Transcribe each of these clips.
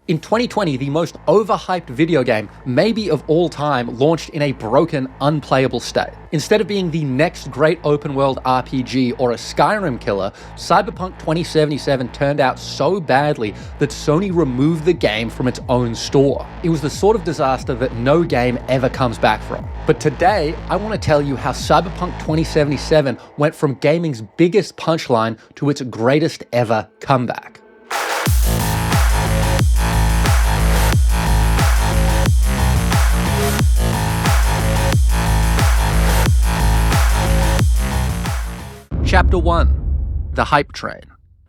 In 2020, the most overhyped video game, maybe of all time, launched in a broken, unplayable state. Instead of being the next great open-world RPG or a Skyrim killer, Cyberpunk 2077 turned out so badly that Sony removed the game from its own store. It was the sort of disaster that no game ever comes back from. But today, I want to tell you how Cyberpunk 2077 went from gaming's biggest punchline to its greatest ever comeback. Chapter 1. The Hype Train.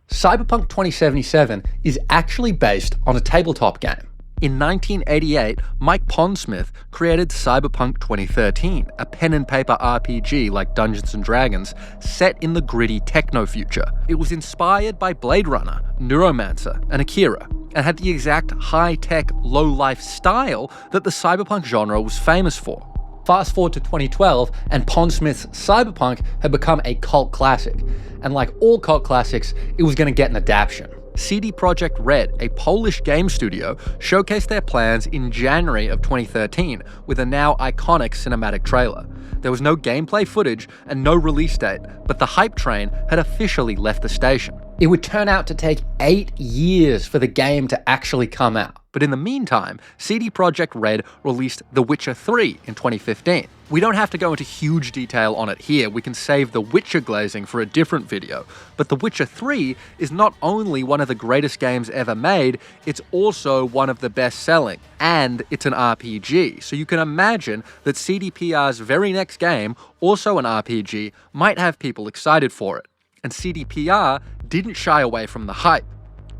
Cyberpunk 2077 is actually based on a tabletop game. In 1988, Mike Pondsmith created Cyberpunk 2013, a pen-and-paper RPG like Dungeons & Dragons, set in the gritty techno-future. It was inspired by Blade Runner, Neuromancer, and Akira, and had the exact high-tech, low-life style that the cyberpunk genre was famous for. Fast forward to 2012, and Pondsmith's Cyberpunk had become a cult classic. And like all cult classics, it was going to get an adaptation. CD Projekt Red, a Polish game studio, showcased their plans in January of 2013 with a now iconic cinematic trailer. There was no gameplay footage and no release date, but the hype train had officially left the station. It would turn out to take 8 years for the game to actually come out. But in the meantime, CD Projekt Red released The Witcher 3 in 2015. We don't have to go into huge detail on it here, we can save the Witcher glazing for a different video, but The Witcher 3 is not only one of the greatest games ever made, it's also one of the best-selling, and it's an RPG, so you can imagine that CDPR's very next game, also an RPG, might have people excited for it. And CDPR didn't shy away from the hype.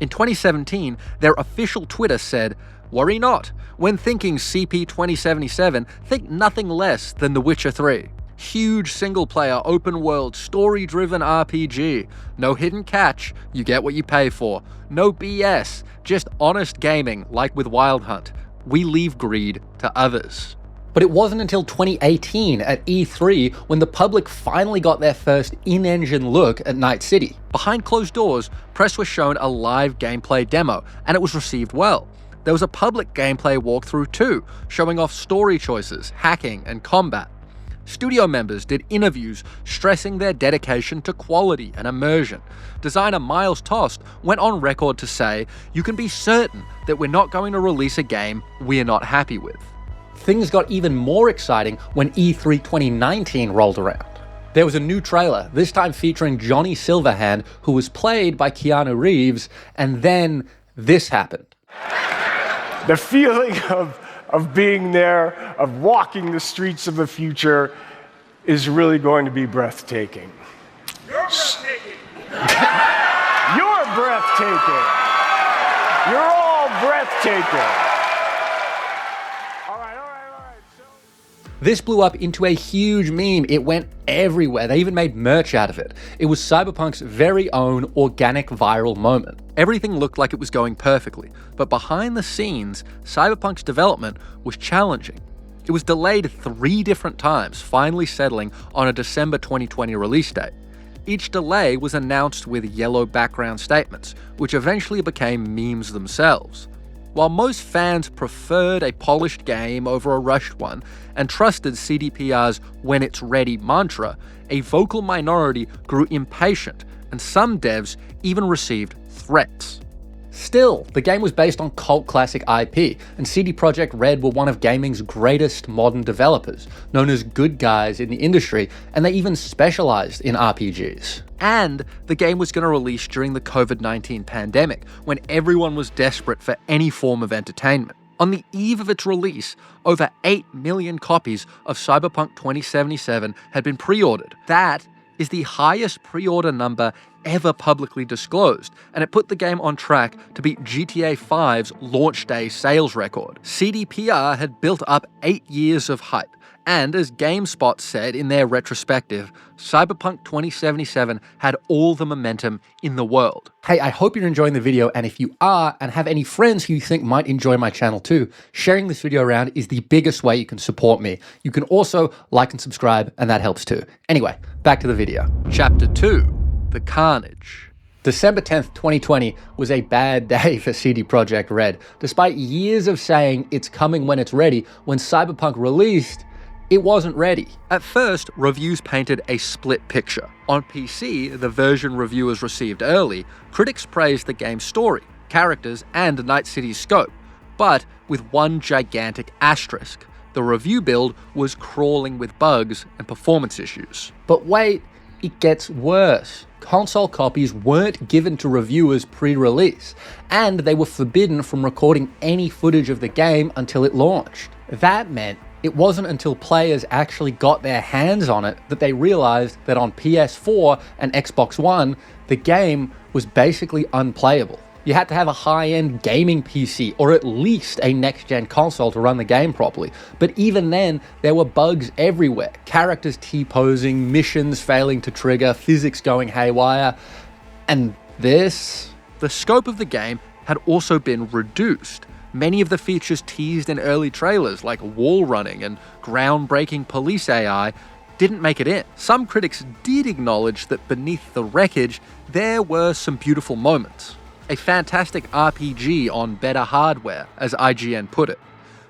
In 2017, their official Twitter said, "Worry not. When thinking CP 2077, think nothing less than The Witcher 3. Huge single-player, open-world, story-driven RPG. No hidden catch, you get what you pay for. No BS, just honest gaming like with Wild Hunt. We leave greed to others." But it wasn't until 2018 at E3 when the public finally got their first in-engine look at Night City. Behind closed doors, press was shown a live gameplay demo, and it was received well. There was a public gameplay walkthrough too, showing off story choices, hacking, and combat. Studio members did interviews stressing their dedication to quality and immersion. Designer Miles Tost went on record to say, "You can be certain that we're not going to release a game we're not happy with." Things got even more exciting when E3 2019 rolled around. There was a new trailer, this time featuring Johnny Silverhand, who was played by Keanu Reeves, and then this happened. The feeling of being there, of walking the streets of the future, is really going to be breathtaking. You're breathtaking. You're breathtaking. You're all breathtaking. This blew up into a huge meme. It went everywhere. They even made merch out of it. It was Cyberpunk's very own organic viral moment. Everything looked like it was going perfectly, but behind the scenes, Cyberpunk's development was challenging. It was delayed 3 different times, finally settling on a December 2020 release date. Each delay was announced with yellow background statements, which eventually became memes themselves. While most fans preferred a polished game over a rushed one and trusted CDPR's "when it's ready" mantra, a vocal minority grew impatient, and some devs even received threats. Still, the game was based on cult classic IP, and CD Projekt Red were one of gaming's greatest modern developers, known as good guys in the industry, and they even specialized in RPGs. And the game was going to release during the COVID-19 pandemic, when everyone was desperate for any form of entertainment. On the eve of its release, over 8 million copies of Cyberpunk 2077 had been pre-ordered. That is the highest pre-order number ever publicly disclosed, and it put the game on track to beat GTA 5's launch day sales record. CDPR had built up 8 years of hype, and as GameSpot said in their retrospective, Cyberpunk 2077 had all the momentum in the world. Hey, I hope you're enjoying the video, and if you are, and have any friends who you think might enjoy my channel too, sharing this video around is the biggest way you can support me. You can also like and subscribe, and that helps too. Anyway, back to the video. Chapter 2. The Carnage. December 10th, 2020 was a bad day for CD Projekt Red. Despite years of saying it's coming when it's ready, when Cyberpunk released, it wasn't ready. At first, reviews painted a split picture. On PC, the version reviewers received early, critics praised the game's story, characters, and Night City's scope, but with one gigantic asterisk. The review build was crawling with bugs and performance issues. But wait, it gets worse. Console copies weren't given to reviewers pre-release, and they were forbidden from recording any footage of the game until it launched. That meant it wasn't until players actually got their hands on it that they realized that on PS4 and Xbox One, the game was basically unplayable. You had to have a high-end gaming PC or at least a next-gen console to run the game properly. But even then, there were bugs everywhere. Characters T-posing, missions failing to trigger, physics going haywire. And this? The scope of the game had also been reduced. Many of the features teased in early trailers, like wall running and groundbreaking police AI, didn't make it in. Some critics did acknowledge that beneath the wreckage, there were some beautiful moments. A fantastic RPG on better hardware, as IGN put it.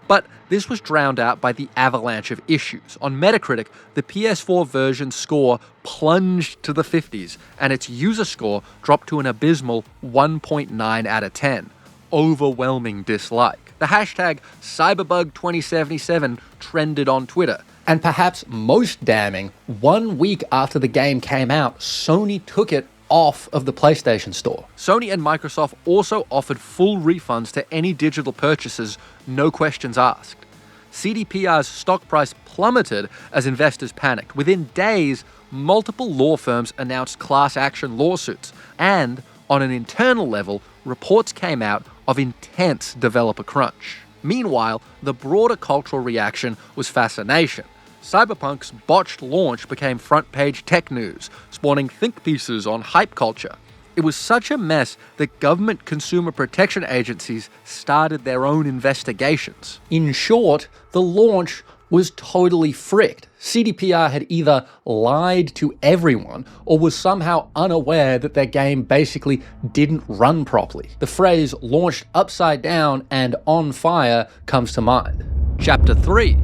But this was drowned out by the avalanche of issues. On Metacritic, the PS4 version score plunged to the 50s, and its user score dropped to an abysmal 1.9 out of 10. Overwhelming dislike. The hashtag Cyberbug2077 trended on Twitter. And perhaps most damning, 1 week after the game came out, Sony took it off of the PlayStation Store. Sony and Microsoft also offered full refunds to any digital purchases, no questions asked. CDPR's stock price plummeted as investors panicked. Within days, multiple law firms announced class action lawsuits, and on an internal level, reports came out of intense developer crunch. Meanwhile, the broader cultural reaction was fascination. Cyberpunk's botched launch became front-page tech news, spawning think pieces on hype culture. It was such a mess that government consumer protection agencies started their own investigations. In short, the launch was totally fricked. CDPR had either lied to everyone or was somehow unaware that their game basically didn't run properly. The phrase launched upside down and on fire comes to mind. Chapter 3: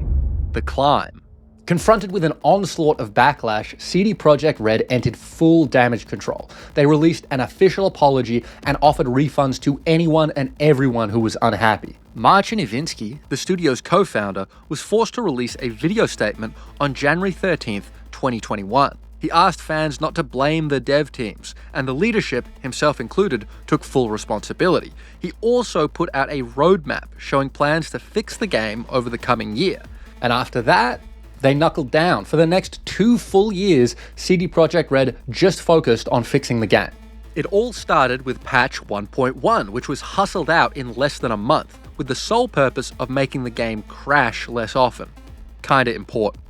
The Climb. Confronted with an onslaught of backlash, CD Projekt Red entered full damage control. They released an official apology and offered refunds to anyone and everyone who was unhappy. Marcin Iwinski, the studio's co-founder, was forced to release a video statement on January 13th, 2021. He asked fans not to blame the dev teams, and the leadership, himself included, took full responsibility. He also put out a roadmap showing plans to fix the game over the coming year. And after that, they knuckled down. For the next 2 full years, CD Projekt Red just focused on fixing the game. It all started with patch 1.1, which was hustled out in less than a month, with the sole purpose of making the game crash less often. Kinda important.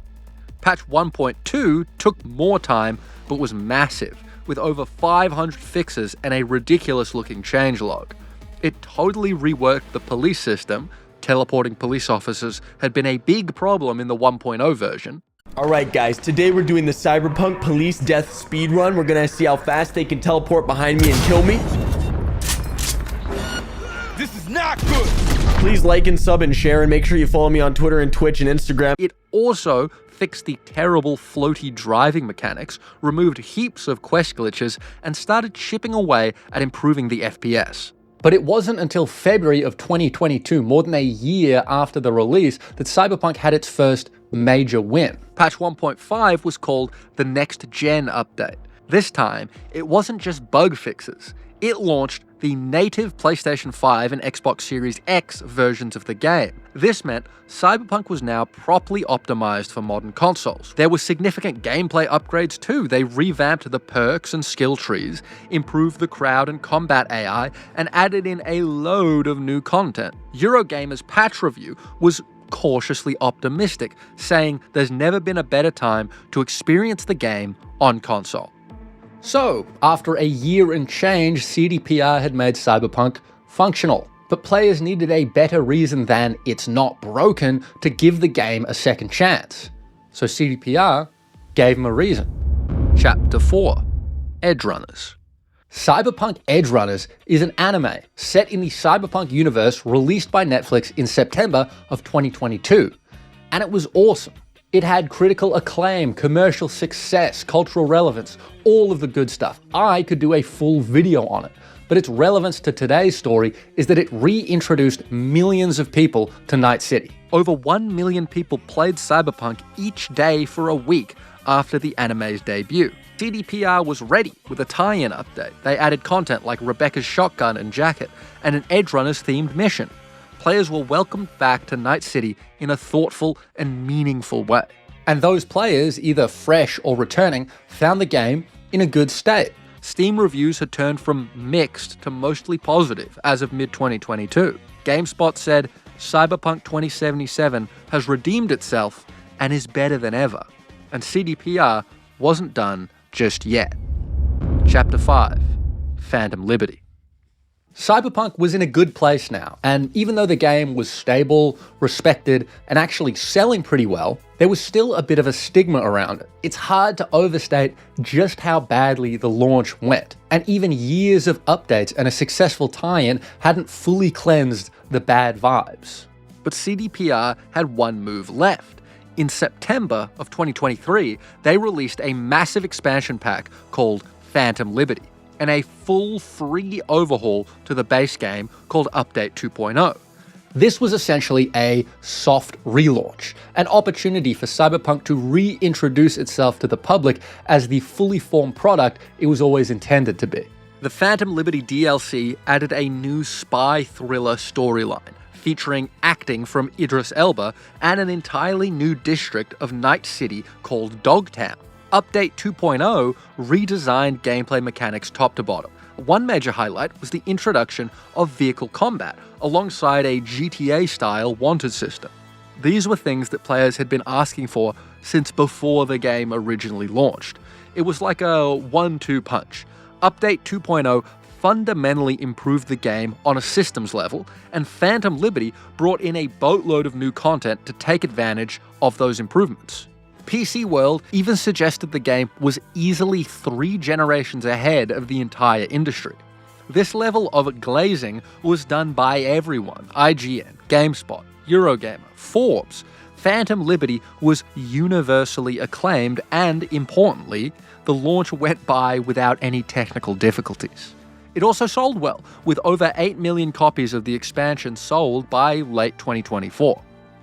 Patch 1.2 took more time, but was massive, with over 500 fixes and a ridiculous-looking changelog. It totally reworked the police system. Teleporting police officers had been a big problem in the 1.0 version. Alright guys, today we're doing the Cyberpunk police death speedrun. We're gonna see how fast they can teleport behind me and kill me. This is not good. Please like and sub and share, and make sure you follow me on Twitter and Twitch and Instagram. It also fixed the terrible floaty driving mechanics, removed heaps of quest glitches, and started chipping away at improving the FPS. But it wasn't until February of 2022, more than a year after the release, that Cyberpunk had its first major win. Patch 1.5 was called the Next Gen update. This time, it wasn't just bug fixes. It launched the native PlayStation 5 and Xbox Series X versions of the game. This meant Cyberpunk was now properly optimized for modern consoles. There were significant gameplay upgrades too. They revamped the perks and skill trees, improved the crowd and combat AI, and added in a load of new content. Eurogamer's patch review was cautiously optimistic, saying there's never been a better time to experience the game on console. So, after a year and change, CDPR had made Cyberpunk functional. But players needed a better reason than it's not broken to give the game a second chance. So CDPR gave them a reason. Chapter 4: Edge Runners. Cyberpunk Edgerunners is an anime set in the Cyberpunk universe released by Netflix in September of 2022. And it was awesome. It had critical acclaim, commercial success, cultural relevance, all of the good stuff. I could do a full video on it. But its relevance to today's story is that it reintroduced millions of people to Night City. Over 1 million people played Cyberpunk each day for a week after the anime's debut. CDPR was ready with a tie-in update. They added content like Rebecca's shotgun and jacket, and an Edgerunners themed mission. Players were welcomed back to Night City in a thoughtful and meaningful way. And those players, either fresh or returning, found the game in a good state. Steam reviews had turned from mixed to mostly positive as of mid-2022. GameSpot said, Cyberpunk 2077 has redeemed itself and is better than ever. And CDPR wasn't done just yet. Chapter 5, Phantom Liberty. Cyberpunk was in a good place now, and even though the game was stable, respected, and actually selling pretty well, there was still a bit of a stigma around it. It's hard to overstate just how badly the launch went, and even years of updates and a successful tie-in hadn't fully cleansed the bad vibes. But CDPR had one move left. In September of 2023, they released a massive expansion pack called Phantom Liberty, and a full free overhaul to the base game called Update 2.0. This was essentially a soft relaunch, an opportunity for Cyberpunk to reintroduce itself to the public as the fully formed product it was always intended to be. The Phantom Liberty DLC added a new spy thriller storyline, featuring acting from Idris Elba and an entirely new district of Night City called Dogtown. Update 2.0 redesigned gameplay mechanics top to bottom. One major highlight was the introduction of vehicle combat, alongside a GTA-style wanted system. These were things that players had been asking for since before the game originally launched. It was like a 1-2 punch. Update 2.0 fundamentally improved the game on a systems level, and Phantom Liberty brought in a boatload of new content to take advantage of those improvements. PC World even suggested the game was easily 3 generations ahead of the entire industry. This level of glazing was done by everyone: IGN, GameSpot, Eurogamer, Forbes. Phantom Liberty was universally acclaimed, and importantly, the launch went by without any technical difficulties. It also sold well, with over 8 million copies of the expansion sold by late 2024.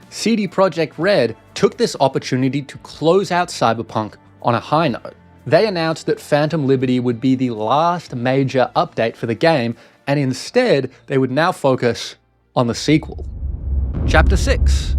CD Projekt Red took this opportunity to close out Cyberpunk on a high note. They announced that Phantom Liberty would be the last major update for the game, and instead they would now focus on the sequel. Chapter 6,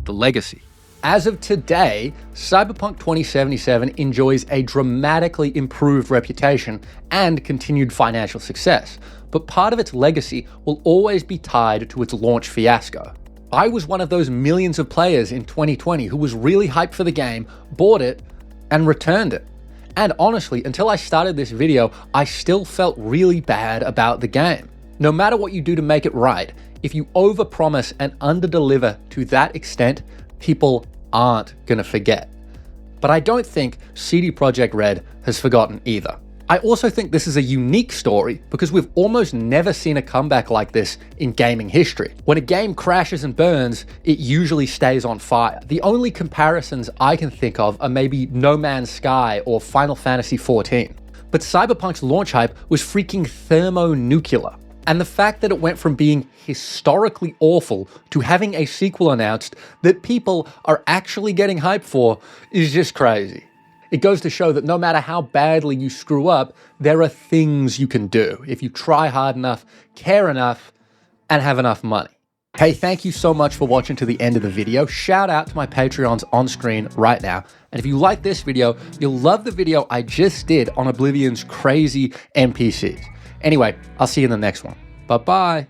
The Legacy. As of today, Cyberpunk 2077 enjoys a dramatically improved reputation and continued financial success, but part of its legacy will always be tied to its launch fiasco. I was one of those millions of players in 2020 who was really hyped for the game, bought it, and returned it. And honestly, until I started this video, I still felt really bad about the game. No matter what you do to make it right, if you overpromise and underdeliver to that extent, people aren't gonna forget. But I don't think CD Projekt Red has forgotten either. I also think this is a unique story because we've almost never seen a comeback like this in gaming history. When a game crashes and burns, it usually stays on fire. The only comparisons I can think of are maybe No Man's Sky or Final Fantasy XIV. But Cyberpunk's launch hype was freaking thermonuclear. And the fact that it went from being historically awful to having a sequel announced that people are actually getting hyped for is just crazy. It goes to show that no matter how badly you screw up, there are things you can do if you try hard enough, care enough, and have enough money. Hey, thank you so much for watching to the end of the video. Shout out to my Patreons on screen right now. And if you like this video, you'll love the video I just did on Oblivion's crazy NPCs. Anyway, I'll see you in the next one. Bye-bye.